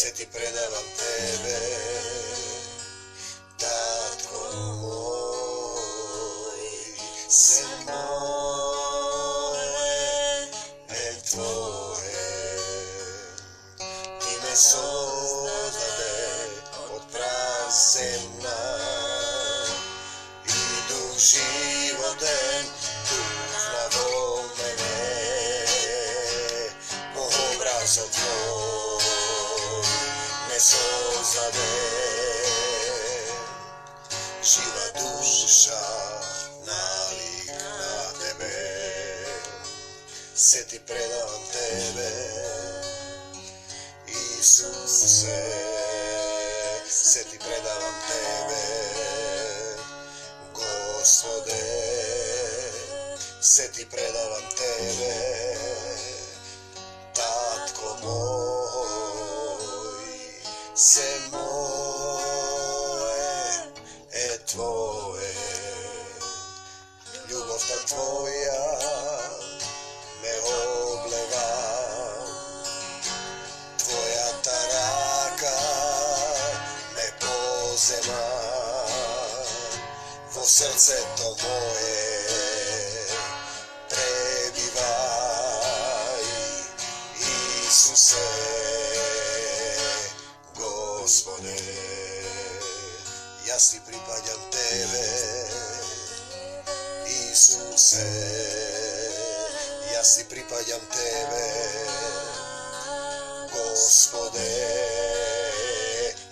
се ти предавам тебе, татко moj, se moje e tvoje. Ti me sozdade od prazemna i duh životen, duh vo mene, po obrazu tvoj me sozdade. Živa duša nalik na tebe, se ti predavam tebe, Isuse, se ti predavam tebe, Gospode, se ti predavam tebe, tatko moj, se moje e tvoje. Ljubov ta tvoja me obleva, tvoja ta raka me pozema, vo srce to moje prebivaj, Isuse, Gospode. Ja si pripadam tebe, Isuse, ja si pripadam tebe, Gospode,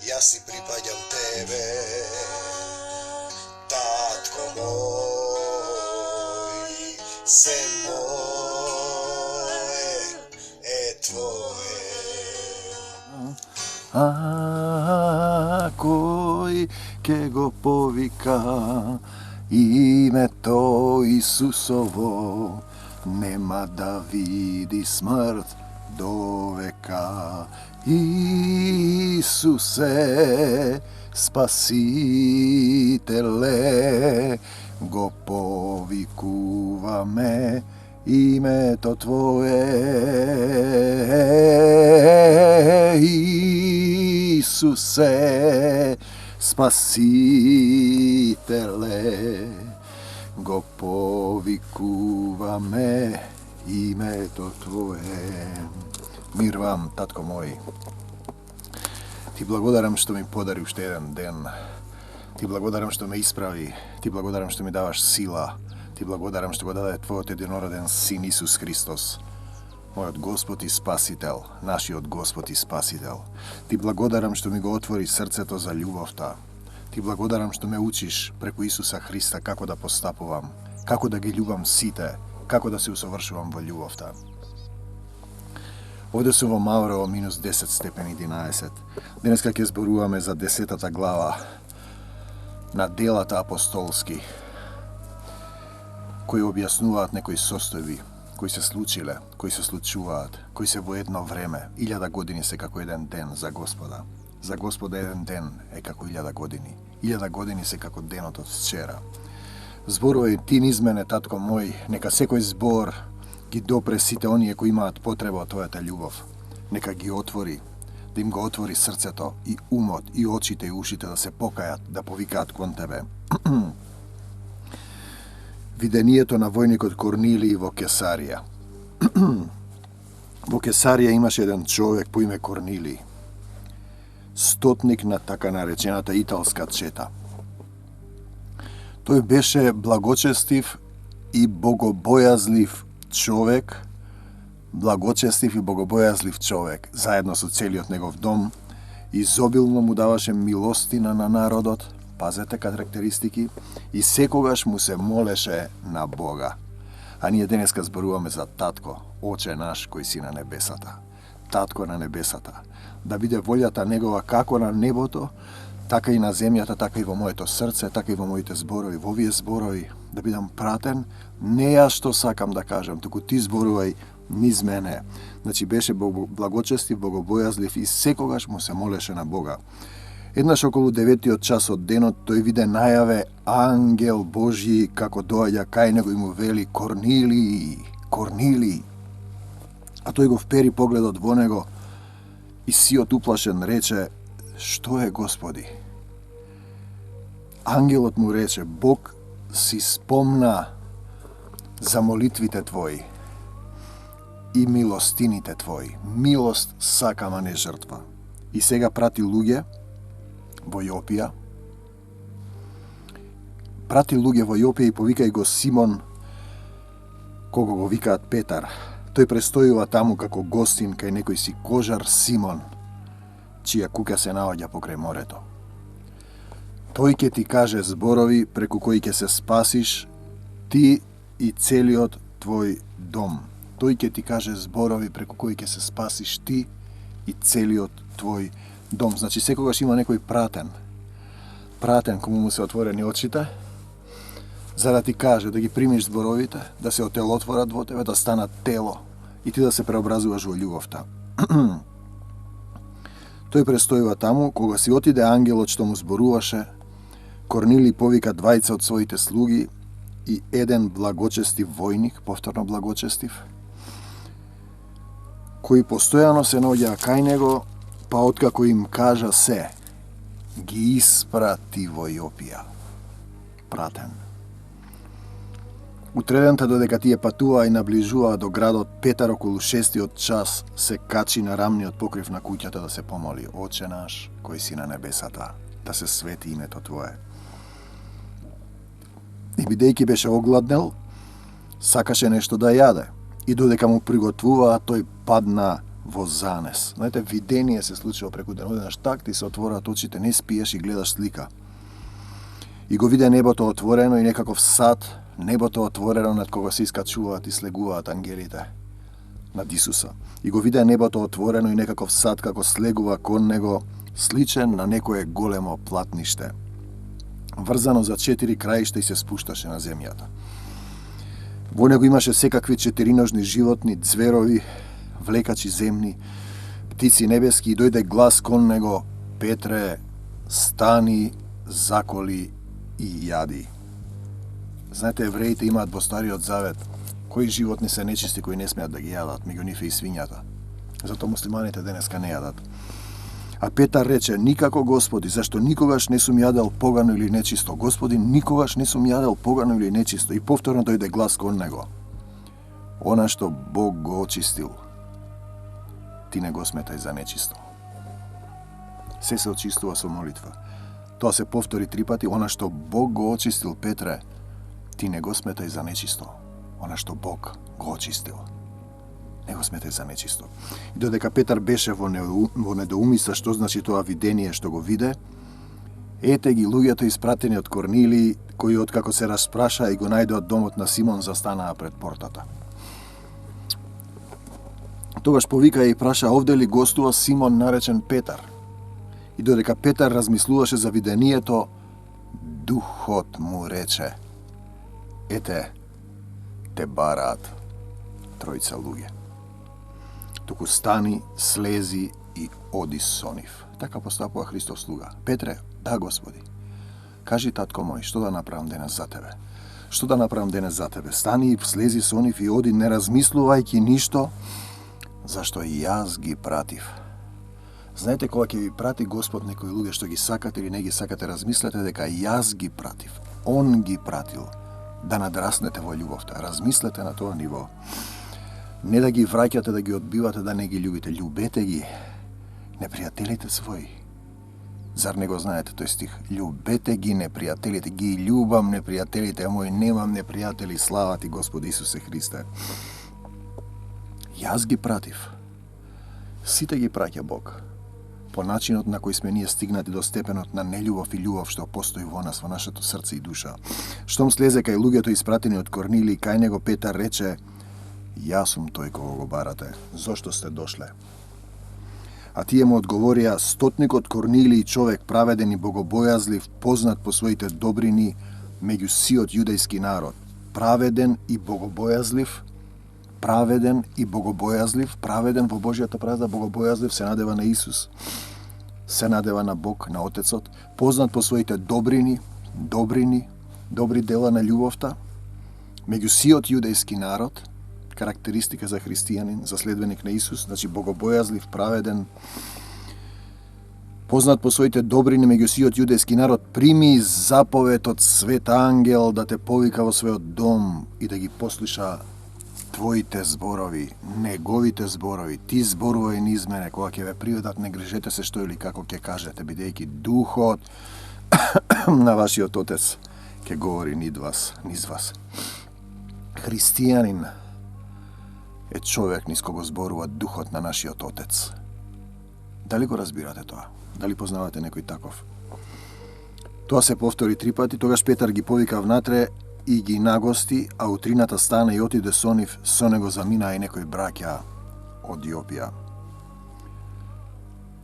ja si pripadam tebe, tatko moj, se moje e tvoje. Koj ke go povika ime to Isusovo, nema da vidi smrt do veka. Isuse, spasitele, go povikuva me ime to tvoje. Isuse, spasitele, go povikuva me ime to tvoje. Mir vam, tatko moj. Ti blagodaram što mi podari ušte jedan den. Ti blagodaram što me ispravi. Ti blagodaram što mi davaš sila. Ti blagodaram što go daje tvojot jedinoroden sin Isus Hristos. Moj od Gospod i Spasitel, naši od Gospod i Spasitel. Ti blagodaram što mi go otvori srcето za ljubovta. Ti blagodaram što me učiš preko Isusa Hrista kako da postapovam, kako da ги ljubam сите, kako da se усовршувам во љубовта. Овде сум во Маврово минус 10 степени 11. Денеска ќе зборуваме за 10-та глава на делата апостолски, кои објаснуваат некои состојби, кои се случиле, кои се случуваат, кои се во едно време. 1000 години се како еден ден за Господа. За Господа еден ден е како 1000 години. 1000 години се како денот од вчера. Зборувај ти низ мене, татко мој, нека секој збор ги допре сите оние кои имаат потреба од твојата љубов. Нека ги отвори, да им го отвори срцето и умот и очите и ушите да се покајат, да повикаат кон тебе. Видението на војникот Корнилиј во Кесарија. Во Кесарија имаше еден човек по име Корнилиј, стотник на така наречената италска чета. Тој беше благочестив и богобојазлив човек, заедно со целиот негов дом, изобилно му даваше милостина на народот, пазете карактеристики, и секогаш му се молеше на Бога. А ние денеска зборуваме за татко, Оче наш кој си на небесата. Татко на небесата. Да биде волјата негова како на небото, така и на земјата, така и во моето срце, така и во моите зборови, во овие зборови, да бидам пратен, не ја што сакам да кажам, туку ти зборувај низ мене. Значи беше благочестив, богобојазлив и секогаш му се молеше на Бога. Еднаш околу 9 час од денот тој виде најаве ангел Божји како доаѓа кај него и му вели: Корнилиј, Корнилиј. А тој го впери погледот во него И сиот уплашен рече: што е, Господи? Ангелот му рече: Бог си спомна за молитвите твои и милостините твои. Милост сакам, а не жртва. И сега прати луѓе во Јопија. Прати луѓе во Јопија и повикај го Симон, кого го викаат Петар. Тој престојува таму како гостин кај некој си кожар Симон, чија куќа се наоѓа покрај морето. Тој ќе ти каже зборови преку кои ќе се спасиш ти и целиот твој дом. Тој ќе ти каже зборови преку кои ќе се спасиш ти и целиот твој дом. Значи, секогаш има некој пратен кому му се отворени очите, за да ти каже, да ги примиш зборовите, да се отелотворат во тебе, да станат тело и ти да се преобразуваш во љубовта. Тој престојува таму, кога си отиде ангелот што му зборуваше, Корнилиј повика двајца од своите слуги и еден благочестив војник, повторно благочестив, кои постојано се наоѓаа кај него, па откако им кажа се, ги испрати во Јопија. Пратен. Утредента додека тие патуваа и наближуваа до градот, Петар околу 6-тиот час се качи на рамниот покрив на куќата да се помоли: Оче наш, кој си на небесата, да се свети името Твое. И бидејќи беше огладнел, сакаше нешто да јаде. И додека му приготвуваа, тој падна во занес. Знаете, видение се случува преку ден. Одеднаш так ти се отвораат очите, не спиеш и гледаш слика. И го виде небото отворено и некаков сад, небото отворено над кога се искачуваат и слегуваат ангелите над Исуса. И го виде небото отворено и некаков сад како слегува кон него, сличен на некое големо платниште, врзано за 4 краишта и се спушташе на земјата. Во него имаше секакви 4ножни животни, ѕверови, влекачи земни, птици небески, и дојде глас кон него: Петре, стани, заколи и јади. Знаете, евреите имаат во Стариот Завет кои животни се нечисти, кои не смеат да ги јадат, меѓу нив и свињата. Зато муслиманите денеска не јадат. А Петар рече: Никако, Господи, зашто никогаш не сум јадел погано или нечисто. Господи, никогаш не сум јадел погано или нечисто. И повторно дојде глас кон него: Она што Бог го очистил, ти не го сметај за нечисто. Се очистува со молитва. Тоа се повтори 3 пати: Она што Бог го очистил, Петре, ти не го сметај за нечисто. Она што Бог го очистил, не го сметај за нечисто. И додека Петар беше во недоумица што значи тоа видение што го виде, ете ги луѓето испратени од Корнилиј, кои откако се распраша и го најдоа домот на Симон, застанаа пред портата. Тогаш повика и праша: Овде ли гостува Симон наречен Петар? И додека Петар размислуваше за видението, Духот му рече: Ете, те бараат 3 луѓе. Туку стани, слези и оди со нив. Така постапува Христов слуга. Петре, да, Господи. Кажи, татко мој, што да направам денес за тебе? Што да направам денес за тебе? Стани и слези со нив и оди, не размислувајќи ништо, зашто и јас ги пратив. Знаете, кога ќе ви прати Господ некои луѓе што ги сакате или не ги сакате, размислете дека јас ги пратив. Он ги пратил да надраснете во љубовта. Размислете на тоа ниво. Не да ги враќате, да ги одбивате, да не ги љубите. Љубете ги, непријателите своји. Зар не го знаете тој стих? Љубете ги непријателите. Ги љубам непријателите, а мој немам непријатели. Слава ти, Господи Исусе Христе. Јас ги пратив. Сите ги праќа Бог. По начинот на кој сме ние стигнати до степенот на нељубов и љубов што постои во нас, во нашето срце и душа. Штом слезе кај луѓето испратени од Корнилиј, кај него Петар рече: Јас сум тој кого го барате. Зошто сте дошле? А тие му одговорија: Стотникот Корнилиј, човек праведен и богобојазлив, познат по своите добрини меѓу сиот јудејски народ. Праведен и богобојазлив, праведен во Божјата правда, богобојазлив, се надева на Исус, се надева на Бог, на Отецот, познат по своите добри дела на љубовта, меѓу сиот јудејски народ, карактеристика за христијанин, за следбеник на Исус, значи богобојазлив, праведен, познат по своите добрини меѓу сиот јудејски народ, прими заповед од свет ангел да те повика во својот дом и да ги послуша твоите зборови, неговите зборови. Ти зборувај низ мене, кога ќе ве приведат, не грижете се што или како ќе кажете, бидејќи духот на вашиот Отец ќе говори низ вас. Христијанин е човек низ кого зборува духот на нашиот Отец. Дали го разбирате тоа? Дали познавате некој таков? Тоа се повтори 3 пати, тогаш Петар ги повика внатре и ги нагости, а утрината стана и отиде со нив, со него заминаа и некои браќа од Јопија.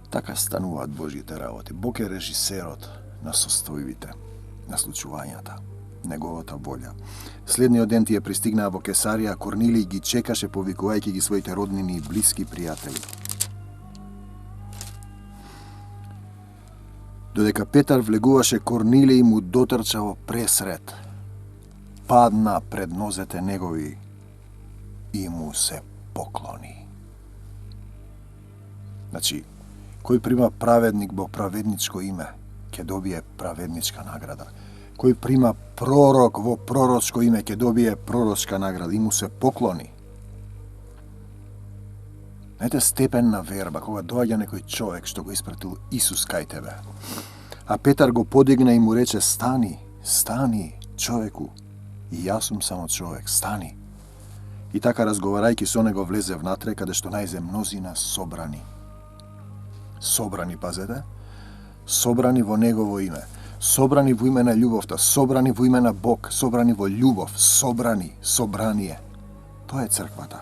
Така стануваат Божјите работи. Бог е режисерот на состојбите, на случувањата, неговата волја. Следниот ден тие пристигнаа во Кесарија, Корнилиј ги чекаше повикувајќи ги своите роднини и блиски пријатели. Додека Петар влегуваше, Корнилиј му дотрча во пресред, падна пред нозете негови и му се поклони. Значи, кој прима праведник во праведничко име, ќе добие праведничка награда. Кој прима пророк во пророчко име, ќе добие пророчка награда и му се поклони. Знаете, степен на верба, кога доаѓа некој човек што го испратил Исус кај тебе. А Петар го подигна и му рече, стани, човеку, и јас сум само човек, стани. И така разговарајќи со него влезе внатре, каде што најзе мнозина собрани. Собрани, пазете, собрани во негово име, собрани во име на љубовта, собрани во име на Бог, собрани во љубов, собрание. Тоа е црквата.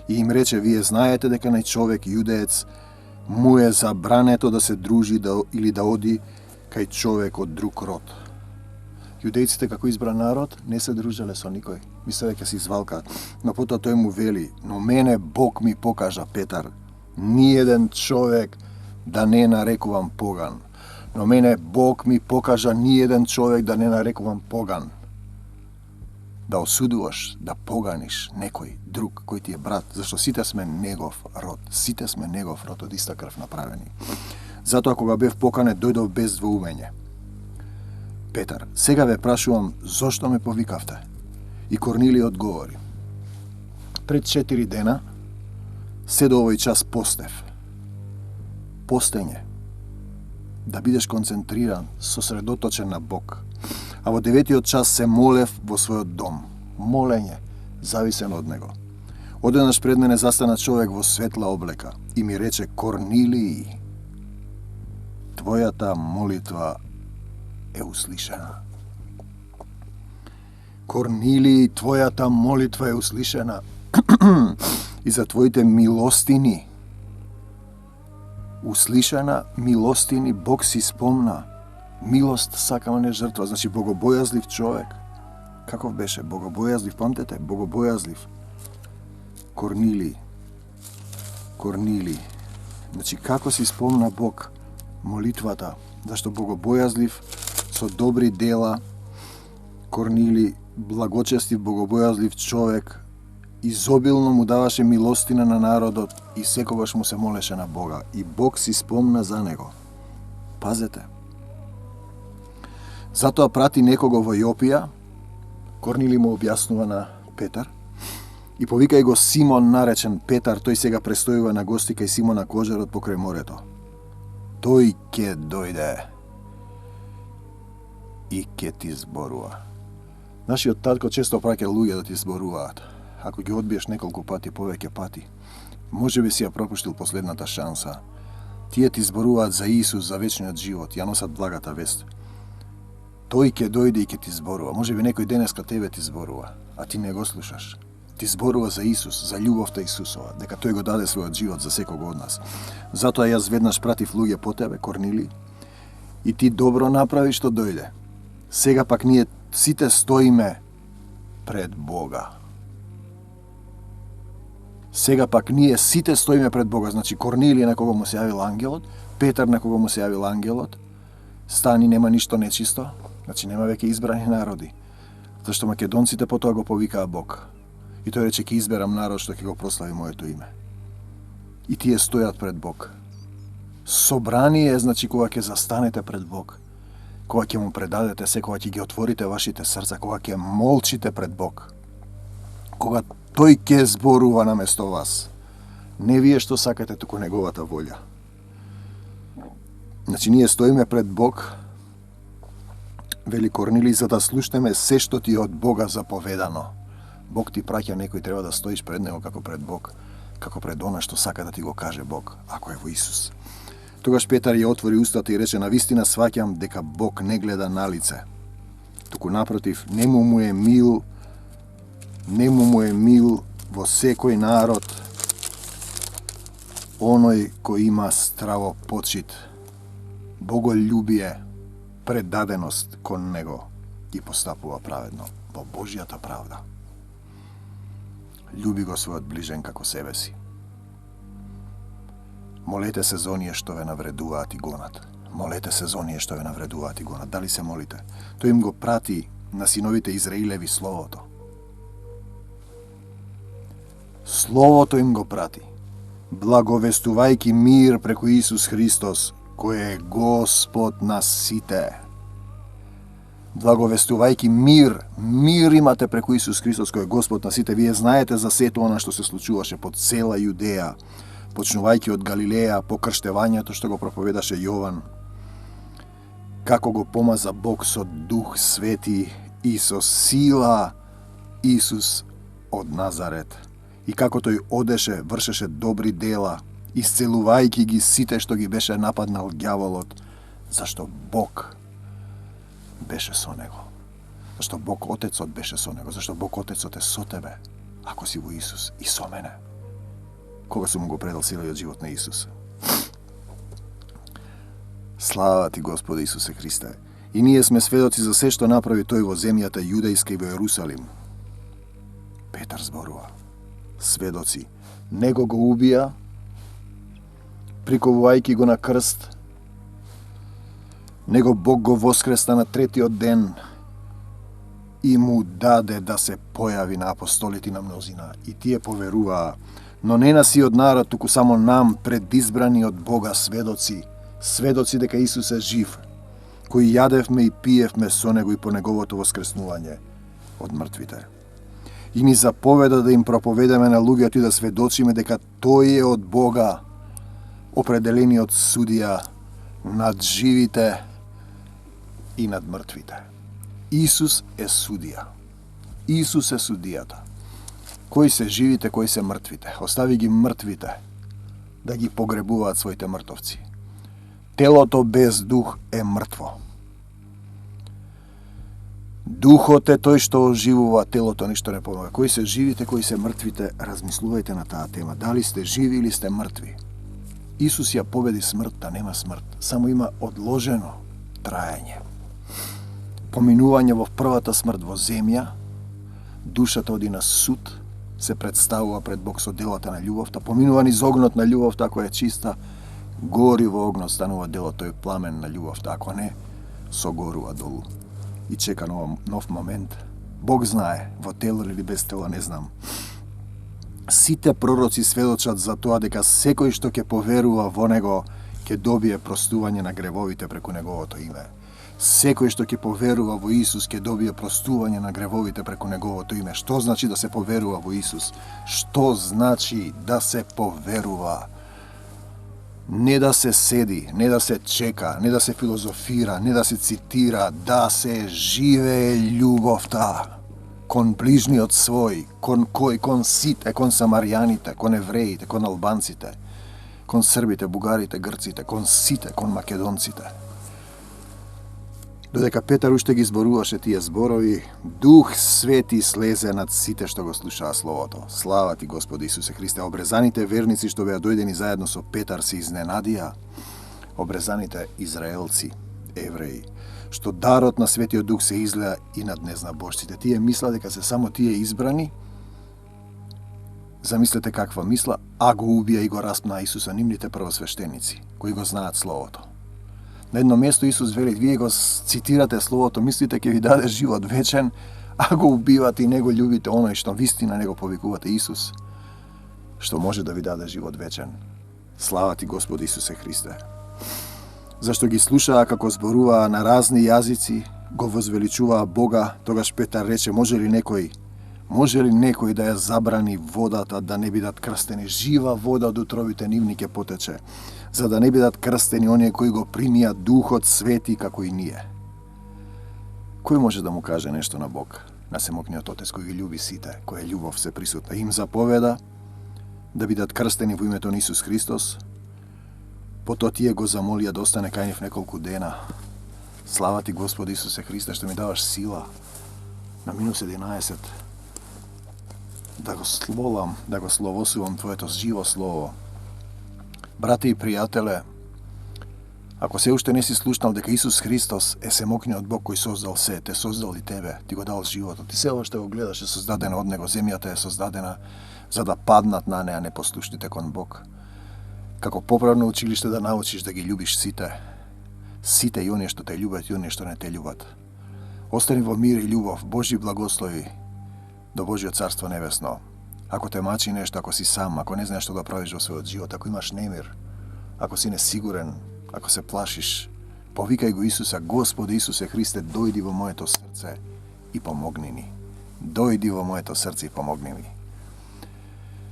И им рече, вие знаете дека на човек јудеец му е забрането да се дружи или да оди кај човек од друг род. Јудејците како избран народ не се дружеле со никој. Мислеле ќе се извалкаат. Но потоа тој му вели, но мене Бог ми покажа, Петар, ниеден човек да не нарекувам поган. Но мене Бог ми покажа ниеден човек да не нарекувам поган. Да осудуваш, да поганиш некој друг кој ти е брат, зашто сите сме негов род. Сите сме негов род, од иста крв направени. Затоа кога бев поканет, дојдов без двоумење. Петар, сега ве прашувам, зошто ме повикавте? И Корнилиј одговори. Пред 4 дена, се до овој час постев. Постење. Да бидеш концентриран, сосредоточен на Бог. А во 9-тиот час се молев во својот дом. Молење, зависен од него. Одеднаш пред мене застана човек во светла облека и ми рече, Корнилиј, твојата молитва е услишена. Корнилиј, твојата молитва е услишена и за твоите милостини. Услишена, милостини, Бог си спомна. Милост сакама, не жртва, значи богобојазлив човек. Каков беше? Богобојазлив, памтете? Богобојазлив. Корнилиј. Значи, како си спомна Бог молитвата? Зашто богобојазлив, со добри дела, Корнилиј, благочестив, богобојазлив човек, изобилно му даваше милостина на народот и секогаш му се молеше на Бога. И Бог си спомна за него. Пазете. Затоа прати некого во Јопија, Корнилиј му објаснува на Петар, и повикај го Симон, наречен Петар, тој сега престојува на гости кај Симона Кожарот покрај морето. Тој ќе дојде и ќе ти зборува. Нашиот татко често праќа луѓе да ти зборуваат. Ако ги одбиеш неколку пати, повеќе пати, може би си ја пропуштил последната шанса. Тие ти зборуваат за Исус, за вечниот живот, ја носат благата вест. Тој ќе дојде и ќе ти зборува. Може би некој денеска тебе ти зборува, а ти не го слушаш. Ти зборува за Исус, за љубовта Исусова, дека тој го даде својот живот за секого од нас. Затоа јас веднаш пратив луѓе по тебе, Корнилиј, и ти добро направи што дојде. Сега пак ние сите стоиме пред Бога. Сега пак ние сите стоиме пред Бога. Значи Корнилиј на кого му се јавил ангелот, Петар на кого му се јавил ангелот, стани, нема ништо нечисто, значи нема веќе избрани народи. Зашто македонците потоа го повикаа Бог. И тој рече, ќе изберам народ што ќе го прослави моето име. И тие стојат пред Бог. Собрание, значи, кога ќе застанете пред Бог, кога ќе му предадете се, кога ќе ги отворите вашите срца, кога ќе молчите пред Бог, кога тој ќе зборува наместо вас. Не вие што сакате, туку неговата волја. Значи, ние стоиме пред Бог, вели Корнилий, за да слушнеме се што ти е од Бога заповедано. Бог ти праќа некој, треба да стоиш пред него како пред Бог, како пред она што сака да ти го каже Бог, ако е во Исус. Тогаш Петар ја отвори устата и рече, навистина сваќам дека Бог не гледа на лице. Туку напротив, нему му е мил во секој народ оној кој има страво почит, боголюбие, предаденост кон него ги постапува праведно во Божјата правда. Љуби го својот ближен како себе си. Молете се за оние што ве навредуваат и гонат. Молете се за оние што ве навредуваат и гонат. Дали се молите? Тој им го прати на синовите Израилеви Словото. Словото им го прати, благовестувајќи мир преку Исус Христос, кој е Господ на сите. Благовестувајќи мир имате преку Исус Христос, кој е Господ на сите. Вие знаете за сето она што се случуваше по цела Јудеја, почнувајќи од Галилеја, по крштевањето што го проповедаше Јован, како го помаза Бог со Дух Свети и со сила Исус од Назарет, и како тој одеше, вршеше добри дела, исцелувајќи ги сите што ги беше нападнал ѓаволот, зашто Бог беше со него. Зашто Бог Отецот беше со него. Зашто Бог Отецот е со тебе, ако си во Исус, и со мене, кога сум го предал целиот живот на Исус. Слава ти, Господи Исусе Христе! И ние сме сведоци за се што направи тој во земјата јудејска и во Јерусалим. Петар зборува. Сведоци. Него го убија, приковувајќи го на крст. Него Бог го воскресна на третиот ден и му даде да се појави на апостолите на мнозина. И тие поверуваа, но не на сиот народ, туку само нам, предизбрани од Бога сведоци, сведоци дека Исус е жив, кои јадевме и пиевме со него и по неговото воскреснување од мртвите. И ни заповеда да им проповедаме на луѓето и да сведочиме дека тој е од Бога, определениот судија над живите и над мртвите. Исус е судија. Исус е судијата. Кои се живите, кои се мртвите. Остави ги мртвите да ги погребуваат своите мртовци. Телото без дух е мртво. Духот е тој што оживува, телото ништо не помага. Кои се живите, кои се мртвите, размислувајте на таа тема. Дали сте живи или сте мртви? Исус ја победи смртта, нема смрт. Само има одложено траење. Поминување во првата смрт во земја, душата оди на суд, се представува пред Бог со делата на љубовта. Поминува низ огнот на љубовта, ако е чиста, гори во огнот, станува делот тој пламен на љубовта, ако не, согорува долу. И чека нов момент. Бог знае, во тело или без тело, не знам. Сите пророци сведочат за тоа дека секој што ќе поверува во него ќе добие простување на гревовите преку неговото име. Секој што ќе поверува во Исус ќе добие простување на гревовите преку неговото име. Што значи да се поверува во Исус? Што значи да се поверува? Не да се седи, не да се чека, не да се филозофира, не да се цитира, да се живее љубовта кон ближниот свој, кон кој, кон сите, кон самарјаните, кон евреите, кон албанците, кон србите, бугарите, грците, кон сите, кон македонците. Додека Петар уште ги зборуваше тие зборови, Дух Свети слезе над сите што го слушаа Словото. Слава ти, Господи Исусе Христе! Обрезаните верници што беа дојдени заедно со Петар се изненадија. Обрезаните израелци, евреи, што дарот на Светиот Дух се излеа и над незнабожците. Тие мисла дека се само тие избрани. Замислете каква мисла, а го убија и го распна Исуса нивните првосвештеници, кои го знаат Словото. На едно место Исус вели, вие го цитирате Словото, мислите ќе ви даде живот вечен, А го убивате и не го љубите оној што вистина не го повикувате Исус, што може да ви даде живот вечен. Слава ти, Господи Исусе Христе. Зашто ги слушаа како зборуваа на разни јазици, го возвеличуваа Бога, тогаш Петар рече, може ли некој да ја забрани водата да не бидат крстени? Жива вода од утробите нивни ќе потече, за да не бидат крстени оние кои го примија Духот Свети како и ние. Кој може да му каже нешто на Бог, на Семокниот Отец кој ги љуби сите, кој е љубов се присутна? Им заповеда да бидат крстени во името на Исус Христос, потоа тие го замолија да остане кај нив неколку дена. Слава ти, Господи Исусе Христе, што ми даваш сила на минус 11 да го слолам, да го словосувам Твоето живо слово. Брате и пријателе, ако се уште не си слушнал дека Исус Христос е семокниот Бог кој создал се, те создал и тебе, ти го дал животот, ти се уште го гледаш, е создадена од Него, земјата е создадена за да паднат на неа непослушните кон Бог. Како поправно училиште да научиш да ги љубиш сите и оние што те љубат и оние што не те љубат. Остани во мир и љубов, Божји благослови до Божјо Царство Небесно. Ако те мачи нешто, ако си сам, ако не знаеш што да правиш во својот живот, ако имаш немир, ако си несигурен, ако се плашиш, повикај го Исуса, Господи Исусе Христе, дојди во моето срце и помогни ни. Дојди во моето срце и помогни ми.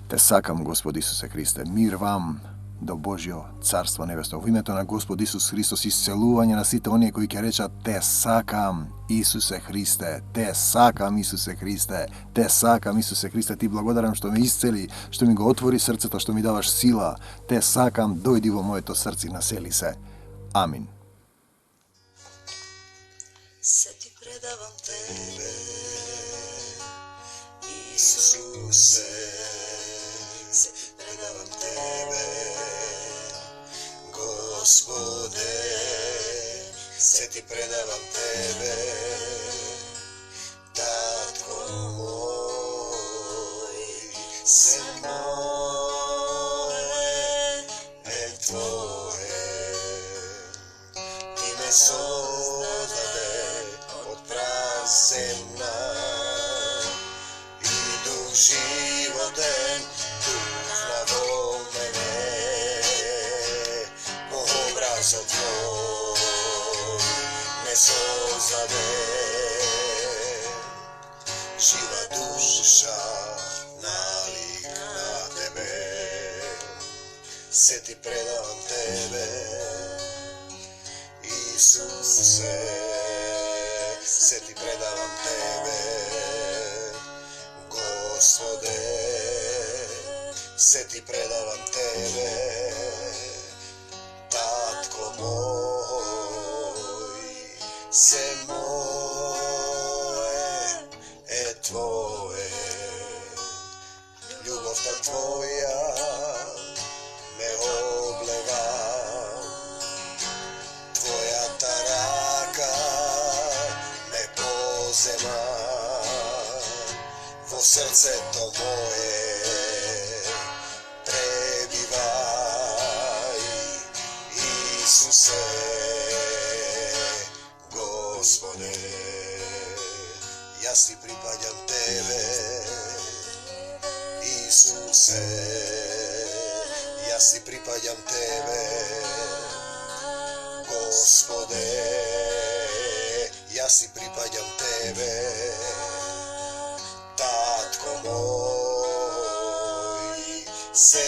Те сакам, Господи Исусе Христе, мир вам до Божјо Царство Небесно. Во името на Господ Исус Христос, исцелување на сите оние кои ќе речат, те сакам, Исусе Христе, те сакам, Исусе Христе, те сакам, Исусе Христе, ти благодарам што ме исцели, што ми го отвори срцето, што ми даваш сила, те сакам, дојди во моето срце и насели се. Амин. Се ти предавам тебе, Исусе, се ти предавам тебе, Господе, се ти предавам тебе, Татко мој, се мое е Твое, ти ме создаде од прах земна, и дух животен тухна во мене, по образот Твој ме создаде, жива душа налик на Тебе, се ти предавам Тебе, Исусе, се ти предавам Тебе, Господе, се ти предавам Тебе, Татко мој, се мое е Твое, љубовта Твоја ме облега, Твојата рака ме позема, во срцето мое пребивај, Исусе, Господе, јас ти припаѓам Тебе, Исусе, јас ти припаѓам Тебе, Господе, јас ти припаѓам Тебе, Татко мој, се